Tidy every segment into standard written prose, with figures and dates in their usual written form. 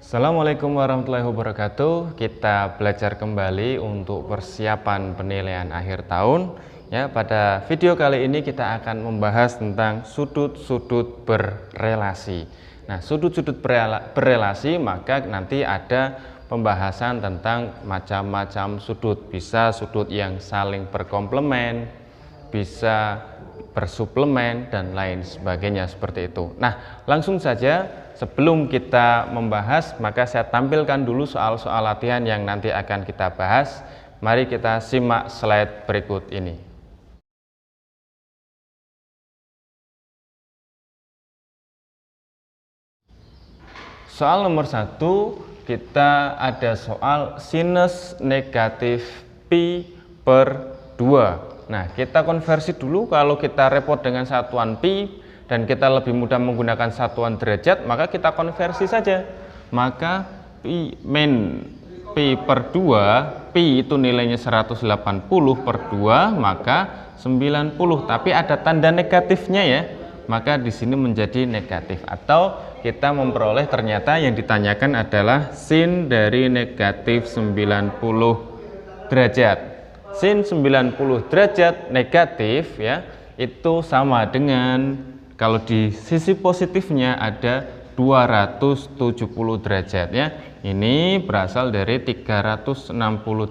Assalamualaikum warahmatullahi wabarakatuh. Kita belajar kembali untuk persiapan penilaian akhir tahun. Ya, pada video kali ini kita akan membahas tentang sudut-sudut berrelasi. Nah, sudut-sudut berrelasi maka nanti ada pembahasan tentang macam-macam sudut. Bisa sudut yang saling berkomplement, bisa bersuplemen dan lain sebagainya seperti itu. Nah, langsung saja sebelum kita membahas, maka saya tampilkan dulu soal-soal latihan yang nanti akan kita bahas. Mari kita simak slide berikut ini. Soal nomor 1, kita ada soal sinus negatif pi per 2. Nah, kita konversi dulu. Kalau kita repot dengan satuan pi dan kita lebih mudah menggunakan satuan derajat, maka kita konversi saja. Maka pi per 2, pi itu nilainya 180 per 2, maka 90. Tapi ada tanda negatifnya ya, maka di sini menjadi negatif. Atau kita memperoleh ternyata yang ditanyakan adalah sin dari negatif 90 derajat. Sin 90 derajat negatif ya, itu sama dengan, kalau di sisi positifnya ada 270 derajat ya. Ini berasal dari 360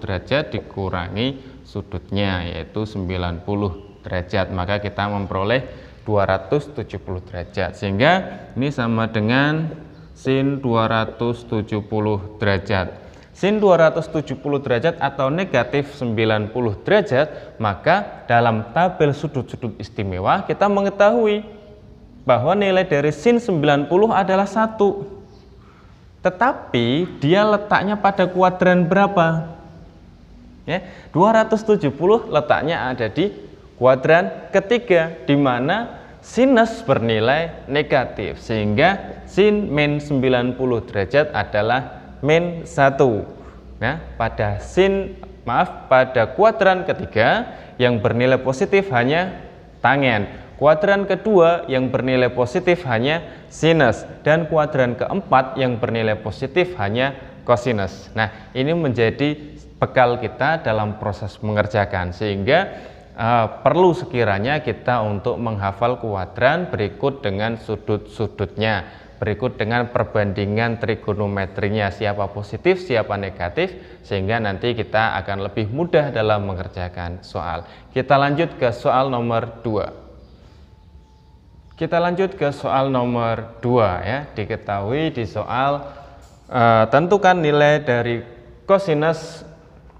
derajat dikurangi sudutnya, yaitu 90 derajat. Maka kita memperoleh 270 derajat. Sehingga ini sama dengan sin 270 derajat. Sin 270 derajat atau negatif 90 derajat, maka dalam tabel sudut-sudut istimewa kita mengetahui bahwa nilai dari sin 90 adalah 1. Tetapi dia letaknya pada kuadran berapa? Ya, 270 letaknya ada di kuadran ketiga, di mana sinus bernilai negatif, sehingga sin min 90 derajat adalah min 1. Nah, pada kuadran ketiga yang bernilai positif hanya tangen. Kuadran kedua yang bernilai positif hanya sinus, dan kuadran keempat yang bernilai positif hanya kosinus. Nah, ini menjadi bekal kita dalam proses mengerjakan, sehingga perlu sekiranya kita untuk menghafal kuadran berikut dengan sudut-sudutnya, berikut dengan perbandingan trigonometrinya, siapa positif, siapa negatif, sehingga nanti kita akan lebih mudah dalam mengerjakan soal. Kita lanjut ke soal nomor 2. Kita lanjut ke soal nomor 2 ya. Diketahui di soal tentukan nilai dari kosinus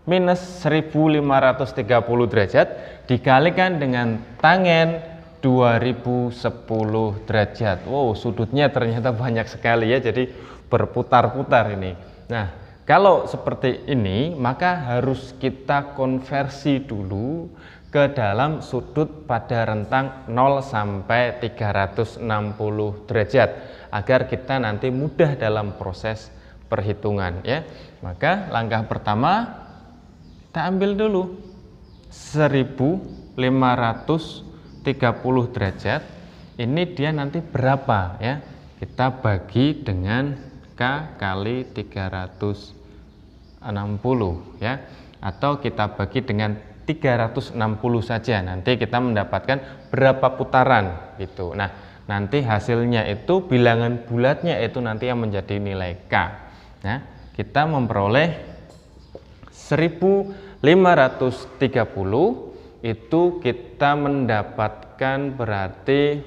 minus 1530 derajat dikalikan dengan tangen 2010 derajat. Wow, sudutnya ternyata banyak sekali ya, jadi berputar-putar ini. Nah, kalau seperti ini maka harus kita konversi dulu ke dalam sudut pada rentang 0 sampai 360 derajat agar kita nanti mudah dalam proses perhitungan ya. Maka langkah pertama kita ambil dulu 1530 derajat. Ini dia nanti berapa ya? Kita bagi dengan K kali 360 ya. Atau kita bagi dengan 360 saja, nanti kita mendapatkan berapa putaran gitu. Nah, nanti hasilnya itu bilangan bulatnya itu nanti yang menjadi nilai K. Nah, kita memperoleh 1530 itu kita mendapatkan berarti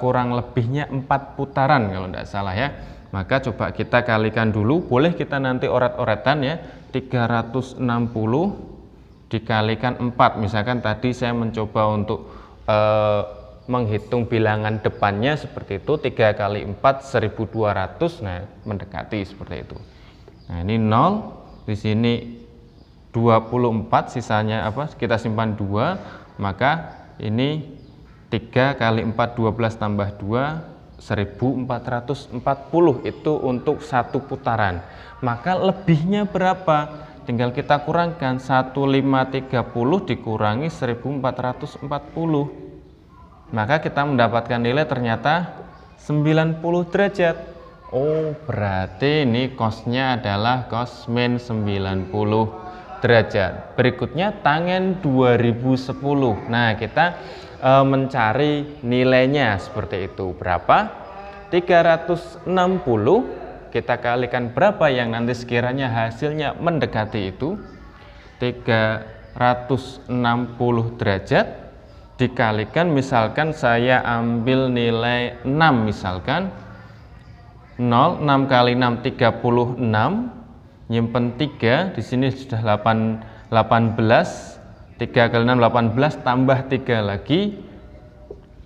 kurang lebihnya 4 putaran kalau tidak salah ya. Maka coba kita kalikan dulu, boleh kita nanti oret-oretan ya. 360 dikalikan 4, misalkan tadi saya mencoba untuk menghitung bilangan depannya seperti itu, 3 kali 4 1200, nah mendekati seperti itu. Nah, ini 0, di sini 24, sisanya apa? Kita simpan 2, maka ini 3 kali 4 12 tambah 2 1440 itu untuk 1 putaran. Maka lebihnya berapa? Tinggal kita kurangkan 1530 dikurangi 1440. Maka kita mendapatkan nilai ternyata 90 derajat. Oh, berarti ini cosnya adalah cos min 90 derajat. Berikutnya tangen 2010. Nah, kita mencari nilainya seperti itu. Berapa? 360 kita kalikan berapa yang nanti sekiranya hasilnya mendekati itu. 360 derajat dikalikan, misalkan saya ambil nilai 6, misalkan 0, 6 kali 6 36, nyimpen 3, di sini sudah 18, 3 kali 6 18, tambah 3 lagi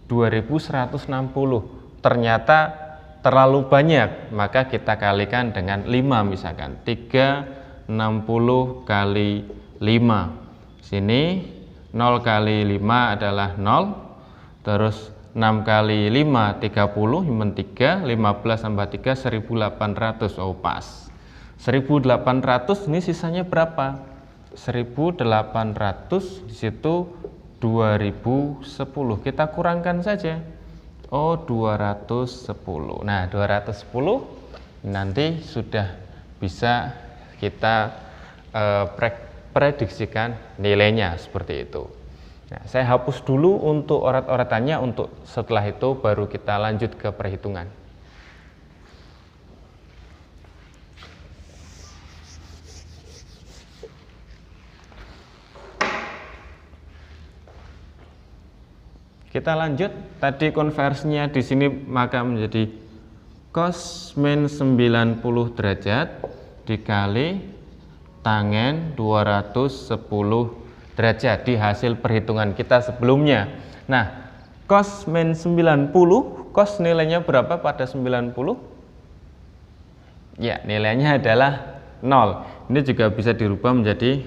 2160. Ternyata terlalu banyak, maka kita kalikan dengan 5, misalkan 360 kali 5. Sini 0 kali 5 adalah 0, terus 6 kali 5 30, nyimpen 3, 15 tambah 3 1800. Oh, pas 1800. Ini sisanya berapa? 1800, di situ 2010, kita kurangkan saja. Oh, 210. Nah, 210 nanti sudah bisa kita prediksikan nilainya seperti itu. Nah, saya hapus dulu untuk oret-oretannya, untuk setelah itu baru kita lanjut ke perhitungan. Kita lanjut, tadi konversinya di sini maka menjadi cos min 90 derajat dikali tangen 210 derajat di hasil perhitungan kita sebelumnya. Nah, cos min 90, cos nilainya berapa pada 90? Ya, nilainya adalah 0. Ini juga bisa dirubah menjadi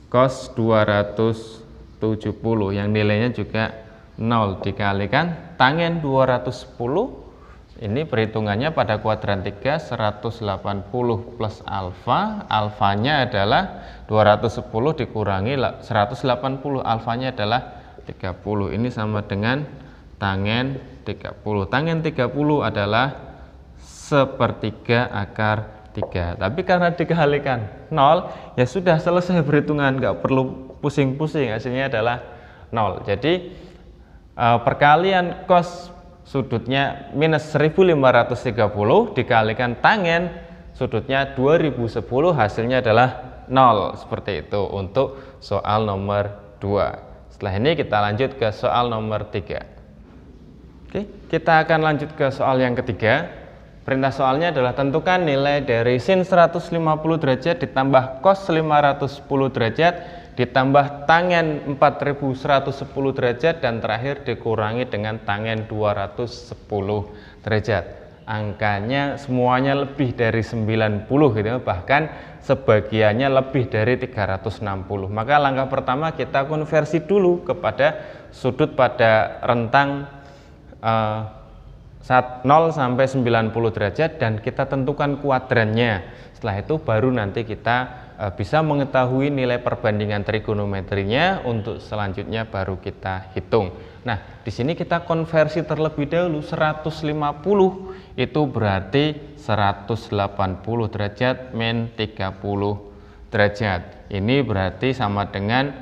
cos 270 yang nilainya juga 0 dikalikan tangen 210. Ini perhitungannya pada kuadran 3, 180 plus alfa, alfanya adalah 210 dikurangi 180, alfanya adalah 30. Ini sama dengan tangen 30. Tangen 30 adalah sepertiga akar 3. Tapi karena dikalikan 0, ya sudah selesai perhitungan, nggak perlu pusing-pusing, hasilnya adalah 0. Jadi perkalian cos sudutnya minus 1530 dikalikan tangen sudutnya 2010, hasilnya adalah 0. Seperti itu untuk soal nomor 2. Setelah ini kita lanjut ke soal nomor 3. Oke, kita akan lanjut ke soal yang ketiga. Perintah soalnya adalah tentukan nilai dari sin 150 derajat ditambah cos 510 derajat ditambah tangen 4110 derajat dan terakhir dikurangi dengan tangen 210 derajat. Angkanya semuanya lebih dari 90 gitu, bahkan sebagiannya lebih dari 360. Maka langkah pertama kita konversi dulu kepada sudut pada rentang 0 sampai 90 derajat dan kita tentukan kuadrannya. Setelah itu baru nanti kita bisa mengetahui nilai perbandingan trigonometrinya, untuk selanjutnya baru kita hitung. Nah, di sini kita konversi terlebih dahulu. 150 itu berarti 180 derajat min 30 derajat. Ini berarti sama dengan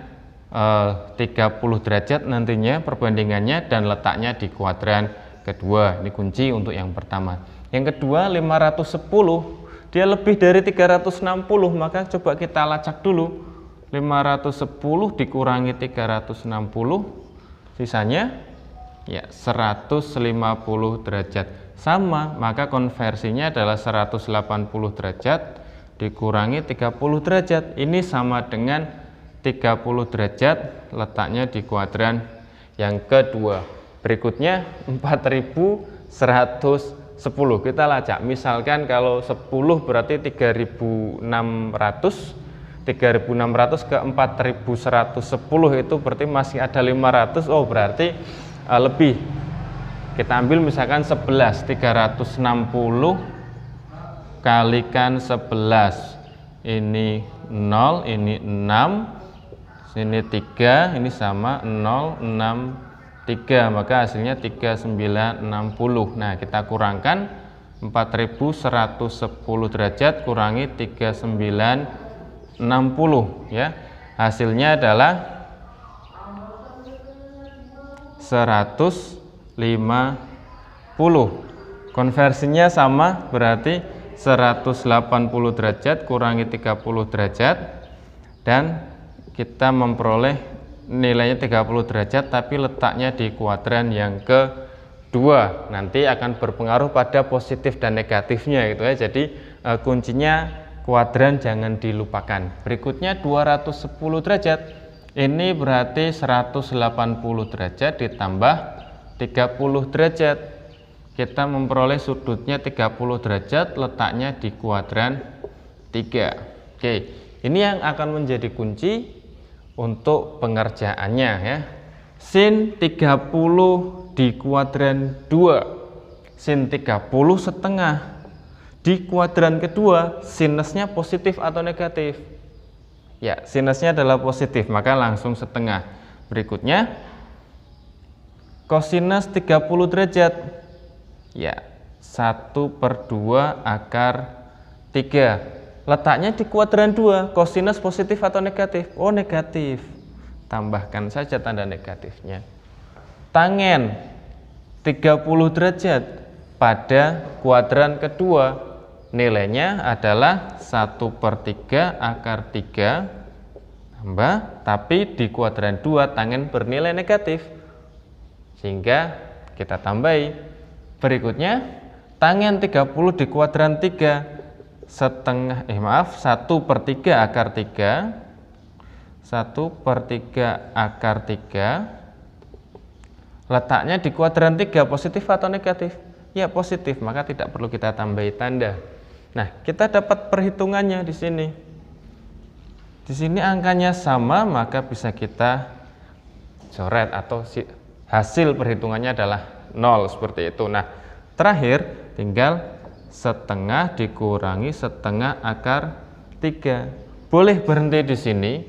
30 derajat nantinya perbandingannya dan letaknya di kuadran kedua. Ini kunci untuk yang pertama. Yang kedua 510, dia lebih dari 360, maka coba kita lacak dulu. 510 dikurangi 360, sisanya ya 150 derajat. Sama, maka konversinya adalah 180 derajat dikurangi 30 derajat. Ini sama dengan 30 derajat, letaknya di kuadran yang kedua. Berikutnya 4110. Kita lacak, misalkan kalau 10 berarti 3600 ke 4110 itu berarti masih ada 500. Oh, berarti lebih. Kita ambil misalkan 11, 360 kalikan 11, ini 0, ini 6, sini 3, ini sama 0, 6, 3, maka hasilnya 3960. Nah, kita kurangkan, 4110 derajat kurangi 3960 ya. Hasilnya adalah 150. Konversinya sama, berarti 180 derajat kurangi 30 derajat, dan kita memperoleh nilainya 30 derajat tapi letaknya di kuadran yang kedua. Nanti akan berpengaruh pada positif dan negatifnya gitu ya. Jadi kuncinya kuadran jangan dilupakan. Berikutnya 210 derajat. Ini berarti 180 derajat ditambah 30 derajat. Kita memperoleh sudutnya 30 derajat, letaknya di kuadran 3. Oke, ini yang akan menjadi kunci untuk pengerjaannya ya. Sin 30 di kuadran 2, sin 30 setengah di kuadran kedua, sinusnya positif atau negatif? Ya, sinusnya adalah positif, maka langsung setengah. Berikutnya kosinus 30 derajat. Ya, 1/2 akar 3. Letaknya di kuadran 2, kosinus positif atau negatif? Oh, negatif. Tambahkan saja tanda negatifnya. Tangen 30 derajat pada kuadran kedua, nilainya adalah 1/3 akar 3 tambah, tapi di kuadran 2 tangen bernilai negatif, sehingga kita tambahi. Berikutnya tangen 30 di kuadran 3 1/3 akar 3, 1/3 akar 3, letaknya di kuadran 3, positif atau negatif? Ya, positif, maka tidak perlu kita tambahi tanda. Nah, kita dapat perhitungannya di sini. Di sini angkanya sama, maka bisa kita coret atau hasil perhitungannya adalah 0 seperti itu. Nah, terakhir tinggal setengah dikurangi setengah akar 3. Boleh berhenti di sini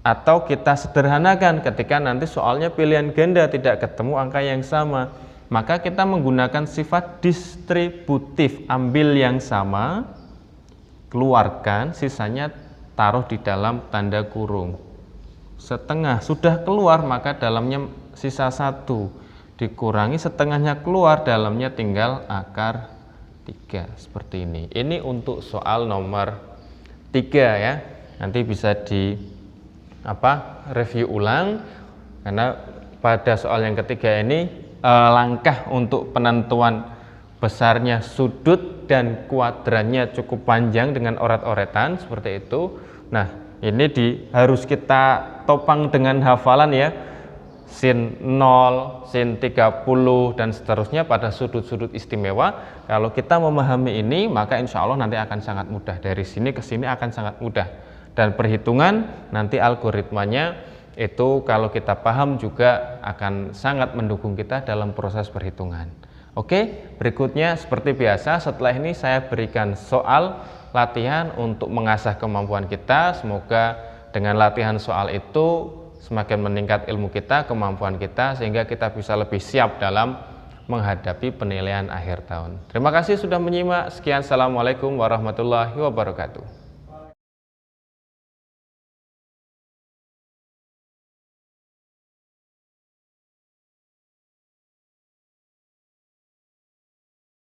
atau kita sederhanakan ketika nanti soalnya pilihan ganda tidak ketemu angka yang sama. Maka kita menggunakan sifat distributif, ambil yang sama, keluarkan, sisanya taruh di dalam tanda kurung. Setengah sudah keluar, maka dalamnya sisa 1, dikurangi setengahnya keluar, dalamnya tinggal akar 3, seperti ini. Ini untuk soal nomor 3 ya. Nanti bisa di review ulang, karena pada soal yang ketiga ini langkah untuk penentuan besarnya sudut dan kuadrannya cukup panjang dengan oret-oretan seperti itu. Nah, ini harus kita topang dengan hafalan ya, sin 0, sin 30 dan seterusnya pada sudut-sudut istimewa. Kalau kita memahami ini, maka insya Allah nanti akan sangat mudah, dari sini ke sini akan sangat mudah, dan perhitungan nanti algoritmanya itu kalau kita paham juga akan sangat mendukung kita dalam proses perhitungan. Oke, berikutnya seperti biasa setelah ini saya berikan soal latihan untuk mengasah kemampuan kita. Semoga dengan latihan soal itu semakin meningkat ilmu kita, kemampuan kita, sehingga kita bisa lebih siap dalam menghadapi penilaian akhir tahun. Terima kasih sudah menyimak. Sekian, assalamualaikum warahmatullahi wabarakatuh.